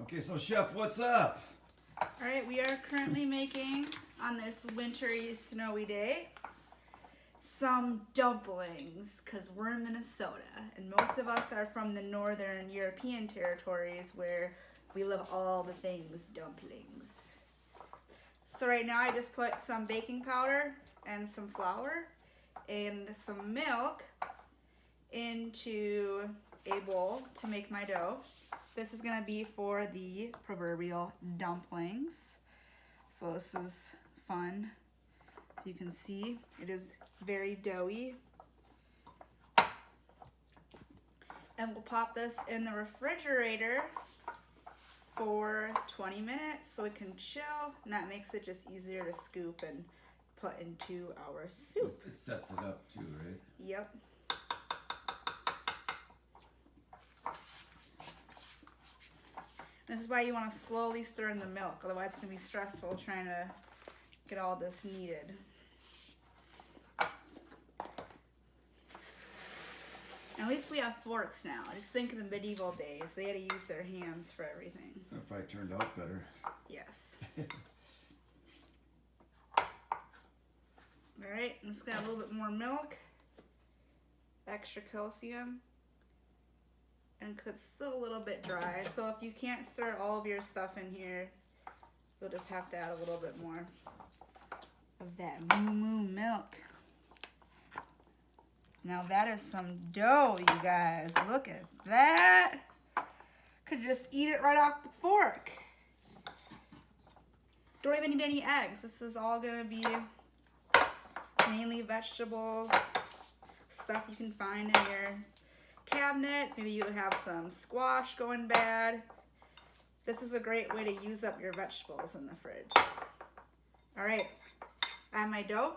Okay, so Chef, what's up? Alright, we are currently making, on this wintry, snowy day, some dumplings, because we're in Minnesota, and most of us are from the northern European territories where we love all the things dumplings. So right now I just put some baking powder and some flour and some milk into a bowl to make my dough. This is going to be for the proverbial dumplings. So this is fun. So you can see it is very doughy. And we'll pop this in the refrigerator for 20 minutes so it can chill, and that makes it just easier to scoop and put into our soup. It sets it up too, right? Yep. This is why you want to slowly stir in the milk, otherwise it's going to be stressful trying to get all this kneaded. At least we have forks now. I just think in the medieval days, they had to use their hands for everything. That probably turned out better. Yes. Alright, I'm just going to add a little bit more milk, extra calcium, and it's still a little bit dry. So if you can't stir all of your stuff in here, you'll just have to add a little bit more of that moo milk. Now that is some dough, you guys. Look at that. Could just eat it right off the fork. Don't even need any eggs. This is all gonna be mainly vegetables, stuff you can find in your cabinet. Maybe you have some squash going bad. This is a great way to use up your vegetables in the fridge. All right, I have my dough.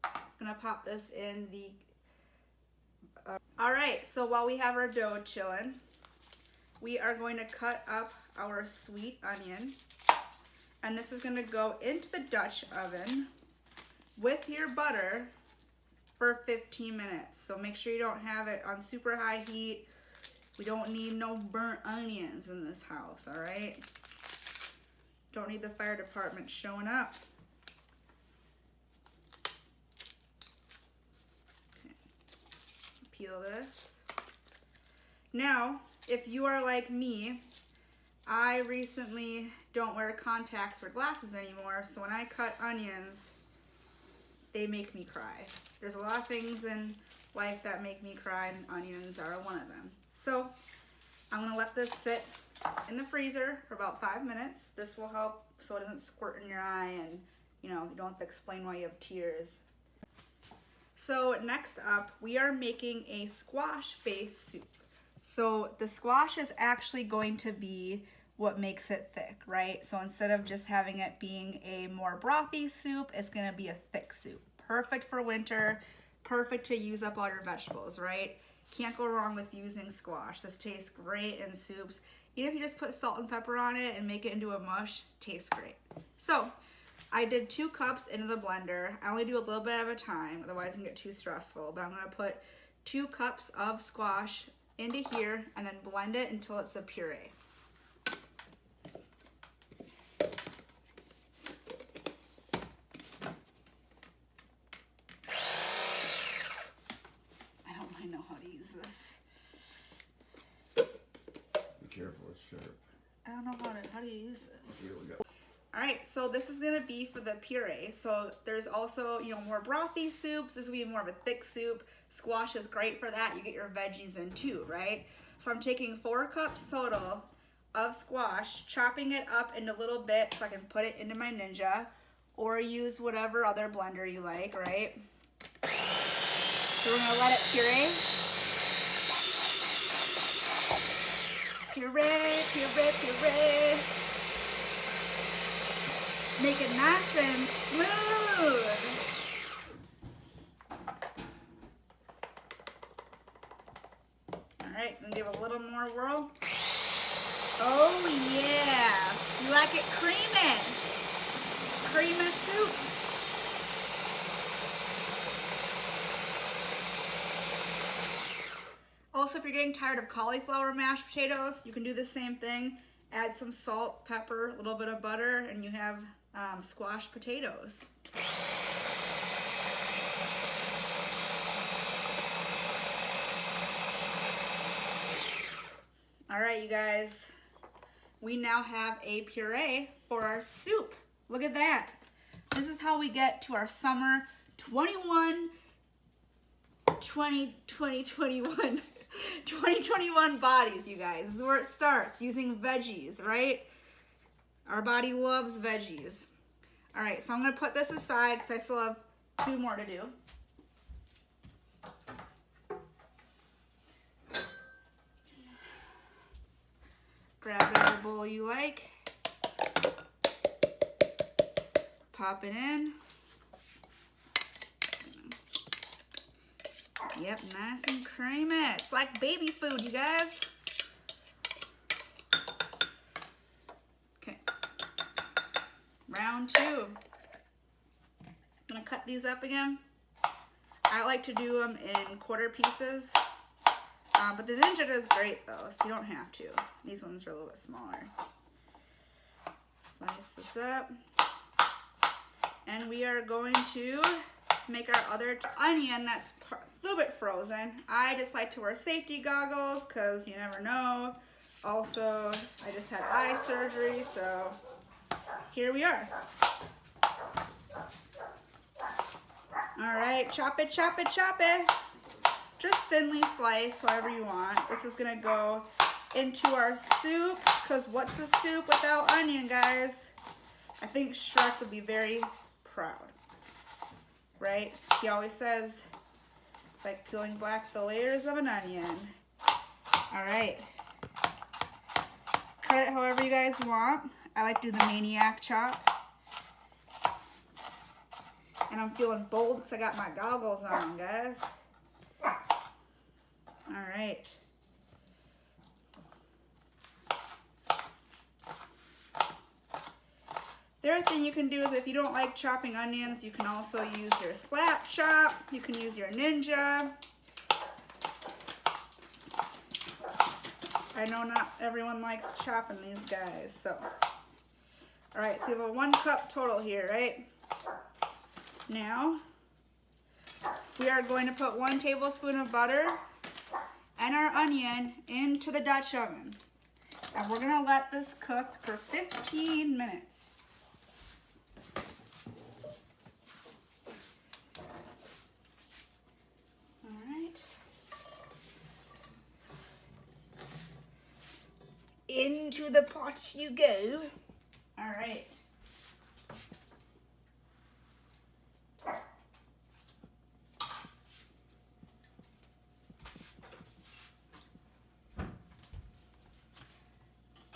I'm gonna pop this in the all right, so while we have our dough chilling, we are going to cut up our sweet onion, and this is going to go into the Dutch oven with your butter for 15 minutes. So make sure you don't have it on super high heat. We don't need no burnt onions in this house, all right? Don't need the fire department showing up. Peel this. Now, if you are like me, I recently don't wear contacts or glasses anymore, so when I cut onions, they make me cry. There's a lot of things in life that make me cry, and onions are one of them. So I'm gonna let this sit in the freezer for about 5 minutes. This will help so it doesn't squirt in your eye and you don't have to explain why you have tears. So next up, we are making a squash-based soup. So the squash is actually going to be what makes it thick, right? So instead of just having it being a more brothy soup, it's gonna be a thick soup. Perfect for winter, perfect to use up all your vegetables, right? Can't go wrong with using squash. This tastes great in soups. Even if you just put salt and pepper on it and make it into a mush, tastes great. So I did 2 cups into the blender. I only do a little bit at a time, otherwise it can get too stressful. But I'm gonna put 2 cups of squash into here and then blend it until it's a puree. I don't really know how to use this. Be careful, it's sharp. I don't know how do you use this? Here we go. All right, so this is gonna be for the puree. So there's also, more brothy soups. This will be more of a thick soup. Squash is great for that. You get your veggies in too, right? So I'm taking 4 cups total of squash, chopping it up into little bits so I can put it into my Ninja, or use whatever other blender you like, right? So we're gonna let it puree. Puree. Make it nice and smooth. All right, and give it a little more whirl. Oh yeah, you like it creamy. Creamy soup. Also, if you're getting tired of cauliflower mashed potatoes, you can do the same thing. Add some salt, pepper, a little bit of butter, and you have squash potatoes. All right, you guys, we now have a puree for our soup. Look at that. This is how we get to our summer 2021 bodies, you guys. This is where it starts, using veggies, right? Our body loves veggies. All right, so I'm gonna put this aside because I still have 2 more to do. Grab whatever bowl you like. Pop it in. Yep, nice and creamy. It's like baby food, you guys. Okay. Round 2. I'm gonna cut these up again. I like to do them in quarter pieces. But the Ninja does great though, so you don't have to. These ones are a little bit smaller. Slice this up. And we are going to make our other onion that's a little bit frozen. I just like to wear safety goggles because you never know. Also, I just had eye surgery, so here we are. All right, chop it, chop it, chop it. Just thinly slice, however you want. This is gonna go into our soup, because what's a soup without onion, guys? I think Shrek would be very proud, right? He always says, it's like peeling back the layers of an onion. All right. Cut it however you guys want. I like to do the maniac chop. And I'm feeling bold because I got my goggles on, guys. All right. The other thing you can do is if you don't like chopping onions, you can also use your slap chop. You can use your Ninja. I know not everyone likes chopping these guys, so. All right, so you have a 1 cup total here, right? Now, we are going to put 1 tablespoon of butter and our onion into the Dutch oven. And we're gonna let this cook for 15 minutes. All right. Into the pot you go. All right.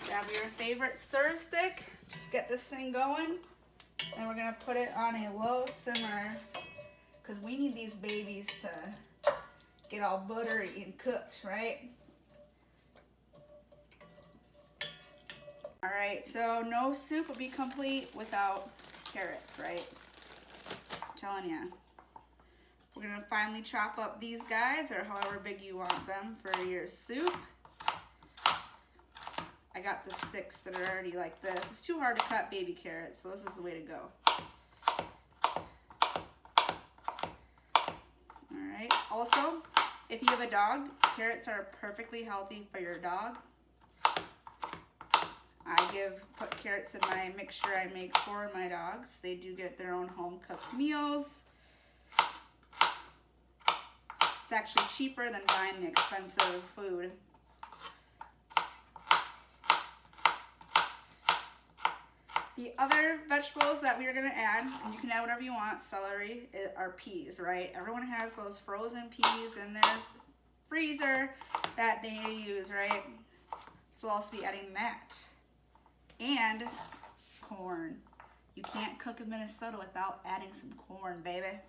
Grab your favorite stir stick, just get this thing going, and we're gonna put it on a low simmer because we need these babies to get all buttery and cooked, right? All right, so no soup would be complete without carrots, right? I'm telling you. We're gonna finally chop up these guys, or however big you want them for your soup. I got the sticks that are already like this. It's too hard to cut baby carrots, so this is the way to go. All right, also, if you have a dog, carrots are perfectly healthy for your dog. I put carrots in my mixture I make for my dogs. They do get their own home cooked meals. It's actually cheaper than buying the expensive food. The other vegetables that we are gonna add, and you can add whatever you want, celery, are peas, right? Everyone has those frozen peas in their freezer that they need to use, right? So we'll also be adding that. And corn. You can't cook in Minnesota without adding some corn, baby.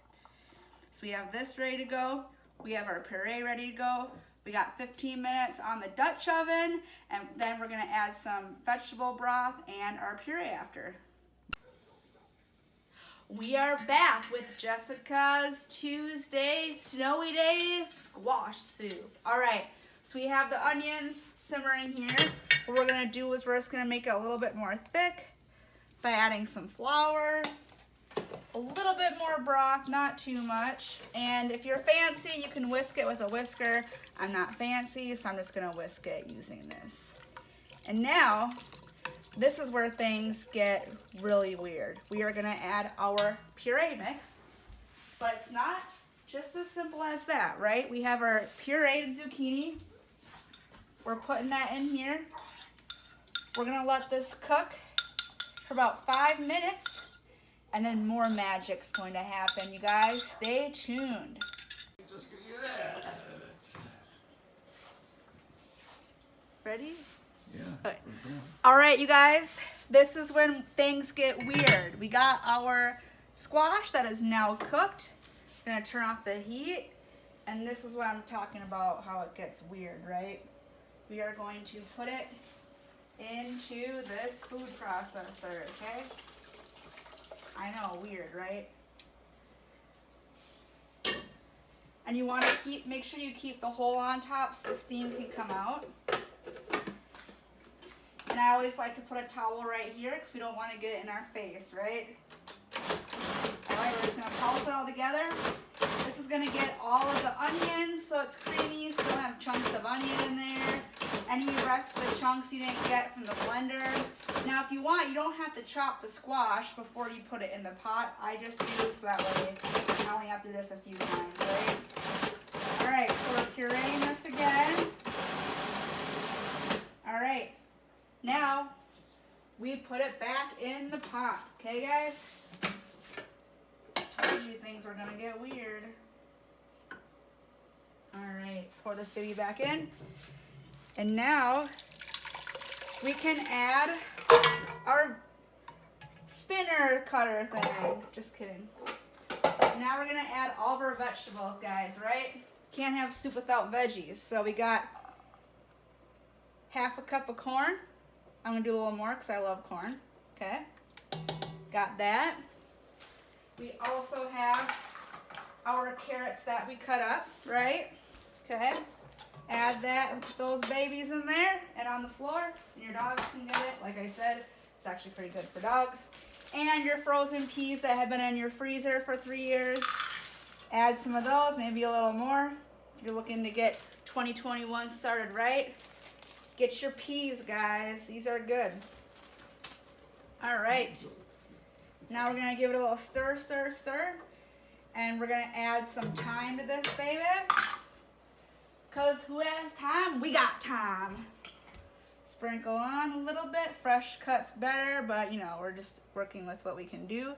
So we have this ready to go. We have our puree ready to go. We got 15 minutes on the Dutch oven, and then we're gonna add some vegetable broth and our puree after. We are back with Jessica's Tuesday Snowy Day squash soup. All right, so we have the onions simmering here. what we're gonna do is we're just gonna make it a little bit more thick by adding some flour, a little bit more broth, not too much. And if you're fancy, you can whisk it with a whisker. I'm not fancy, so I'm just gonna whisk it using this. And now, this is where things get really weird. We are gonna add our puree mix, but it's not just as simple as that, right? We have our pureed zucchini. We're putting that in here. We're gonna let this cook for about 5 minutes, and then more magic's going to happen. You guys, stay tuned. Just yeah. Ready? Yeah. Okay. All right, you guys, this is when things get weird. We got our squash that is now cooked. I'm gonna turn off the heat, and this is what I'm talking about, how it gets weird, right? We are going to put it into this food processor, okay? I know, weird, right? And you want to make sure you keep the hole on top so the steam can come out. And I always like to put a towel right here because we don't want to get it in our face, right? Alright, we're just going to pulse it all together. This is going to get all of the onions so it's creamy, so you don't have chunks of onion in there. Any rest of the chunks you didn't get from the blender. Now if you want, you don't have to chop the squash before you put it in the pot. I just do so that way I only have to do this a few times, right? Alright, so we're pureeing this again. Alright, now we put it back in the pot. Okay guys? Told you things were gonna get weird. Alright, pour this baby back in. And now we can add our spinner cutter thing. Just kidding. Now we're gonna add all of our vegetables, guys, right? Can't have soup without veggies. So we got half a cup of corn. I'm gonna do a little more because I love corn. Okay. Got that. We also have our carrots that we cut up, right? Okay. Add that, those babies in there and on the floor, and your dogs can get it. Like I said, it's actually pretty good for dogs. And your frozen peas that have been in your freezer for 3 years. Add some of those, maybe a little more. If you're looking to get 2021 started right, get your peas, guys. These are good. All right. Now we're gonna give it a little stir, stir, stir. And we're gonna add some thyme to this, baby. Because who has time? We got time. Sprinkle on a little bit. Fresh cut's better, but you know, we're just working with what we can do.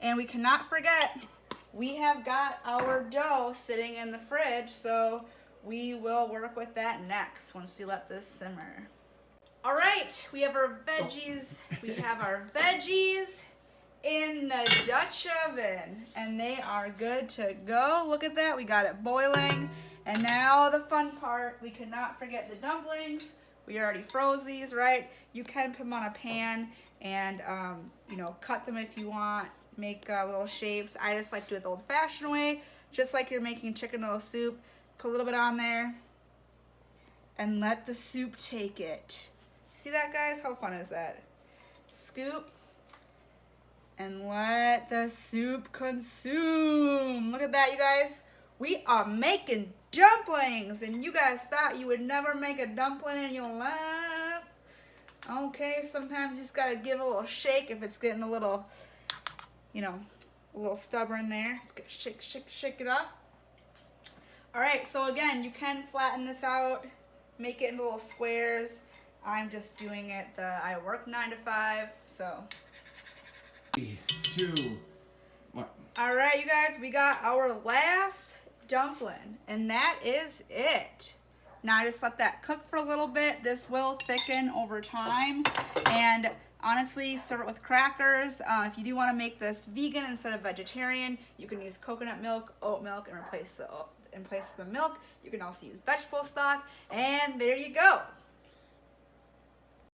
And we cannot forget, we have got our dough sitting in the fridge, so we will work with that next once we let this simmer. All right, we have our veggies. We have our veggies in the Dutch oven, and they are good to go. Look at that, we got it boiling. And now the fun part, we cannot forget the dumplings. We already froze these, right? You can put them on a pan and, you know, cut them if you want. Make little shapes. I just like to do it the old-fashioned way, just like you're making chicken noodle soup. Put a little bit on there and let the soup take it. See that, guys? How fun is that? Scoop and let the soup consume. Look at that, you guys. We are making dumplings, and you guys thought you would never make a dumpling in your life. Okay, sometimes you just gotta give a little shake if it's getting a little, you know, a little stubborn there. Just gotta shake, shake, shake it off. All right, so again, you can flatten this out, make it into little squares. I'm just doing it I work 9 to 5, so. 3, 2, 1. All right, you guys, we got our last dumpling, and that is it. Now I just let that cook for a little bit. This will thicken over time, and honestly, serve it with crackers. If you do want to make this vegan instead of vegetarian, you can use coconut milk, oat milk, and in place of the milk. You can also use vegetable stock, and there you go.